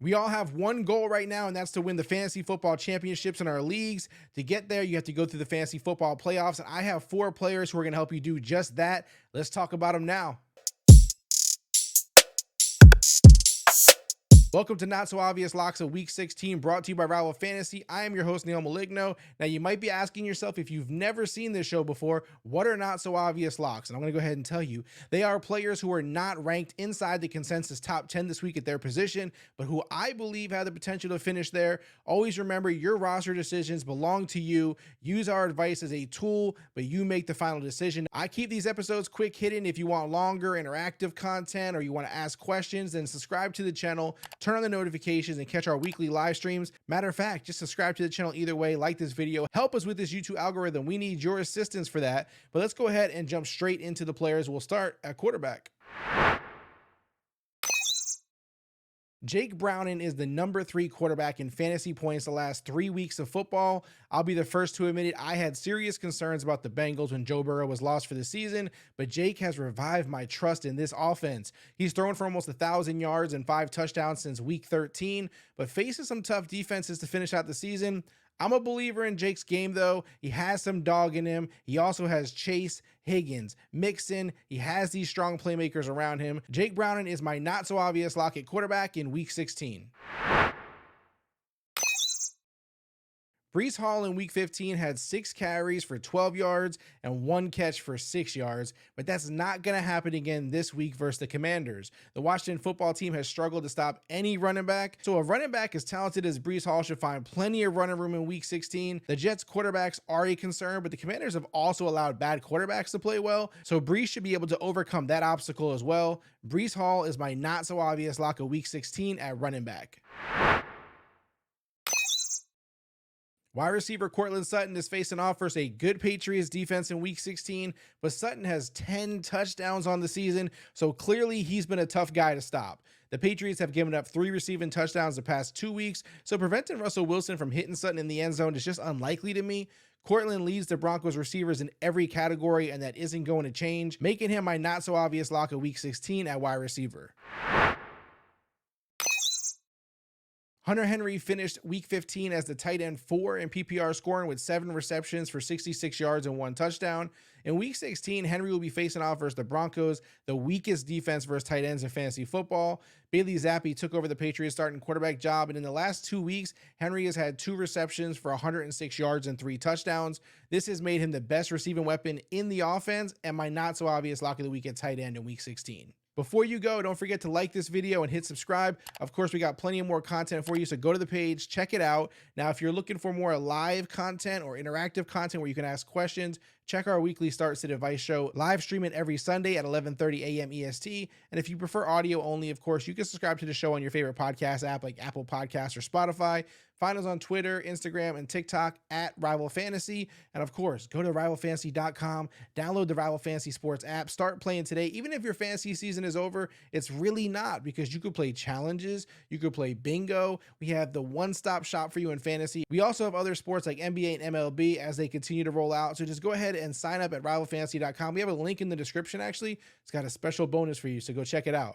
We all have one goal right now, and that's to win the fantasy football championships in our leagues. To get there, you have to go through the fantasy football playoffs, and I have 4 players who are going to help you do just that. Let's talk about them now. Welcome to Not So Obvious Locks of Week 16, brought to you by Rival Fantasy. I am your host, Neil Maligno. Now, you might be asking yourself, if you've never seen this show before, what are Not So Obvious Locks? And I'm going to go ahead and tell you. They are players who are not ranked inside the consensus top 10 this week at their position, but who I believe have the potential to finish there. Always remember, your roster decisions belong to you. Use our advice as a tool, but you make the final decision. I keep these episodes quick hitting. If you want longer interactive content or you want to ask questions, then subscribe to the channel. Turn on the notifications and catch our weekly live streams. Matter of fact, just subscribe to the channel either way. Like this video. Help us with this YouTube algorithm. We need your assistance for that. But let's go ahead and jump straight into the players. We'll start at quarterback. Jake Browning is the number 3 quarterback in fantasy points the last 3 weeks of football. I'll be the first to admit it. I had serious concerns about the Bengals when Joe Burrow was lost for the season, but Jake has revived my trust in this offense. He's thrown for almost 1,000 yards and 5 touchdowns since week 13, but faces some tough defenses to finish out the season. I'm a believer in Jake's game, though. He has some dog in him. He also has Chase, Higgins, Mixon. He has these strong playmakers around him. Jake Browning is my not so obvious lock at quarterback in week 16. Breece Hall in week 15 had 6 carries for 12 yards and 1 catch for 6 yards, but that's not going to happen again this week versus the Commanders. The Washington football team has struggled to stop any running back, so a running back as talented as Breece Hall should find plenty of running room in week 16. The Jets quarterbacks are a concern, but the Commanders have also allowed bad quarterbacks to play well, so Breece should be able to overcome that obstacle as well. Breece Hall is my not so obvious lock of week 16 at running back. Wide receiver Courtland Sutton is facing off versus a good Patriots defense in week 16, but Sutton has 10 touchdowns on the season, so clearly he's been a tough guy to stop. The Patriots have given up 3 receiving touchdowns the past 2 weeks, so preventing Russell Wilson from hitting Sutton in the end zone is just unlikely to me. Courtland leads the Broncos receivers in every category, and that isn't going to change, making him my not so obvious lock of week 16 at wide receiver. Hunter Henry finished week 15 as the tight end 4 in PPR scoring with 7 receptions for 66 yards and 1 touchdown. In week 16, Henry will be facing off versus the Broncos, the weakest defense versus tight ends in fantasy football. Bailey Zappi took over the Patriots starting quarterback job, and in the last 2 weeks, Henry has had 2 receptions for 106 yards and 3 touchdowns. This has made him the best receiving weapon in the offense and my not so obvious lock of the week at tight end in week 16. Before you go, don't forget to like this video and hit subscribe. Of course, we got plenty of more content for you, so go to the page, check it out. Now, if you're looking for more live content or interactive content where you can ask questions, check our weekly Start Sit Advice show, live stream it every Sunday at 11:30 a.m. EST. And if you prefer audio only, of course, you can subscribe to the show on your favorite podcast app like Apple Podcasts or Spotify. Find us on Twitter, Instagram, and TikTok at Rival Fantasy. And of course, go to rivalfantasy.com, download the Rival Fantasy Sports app, start playing today. Even if your fantasy season is over, it's really not, because you could play challenges, you could play bingo. We have the one-stop shop for you in fantasy. We also have other sports like NBA and MLB as they continue to roll out. So just go ahead and sign up at rivalfantasy.com. We have a link in the description, actually. It's got a special bonus for you, so go check it out.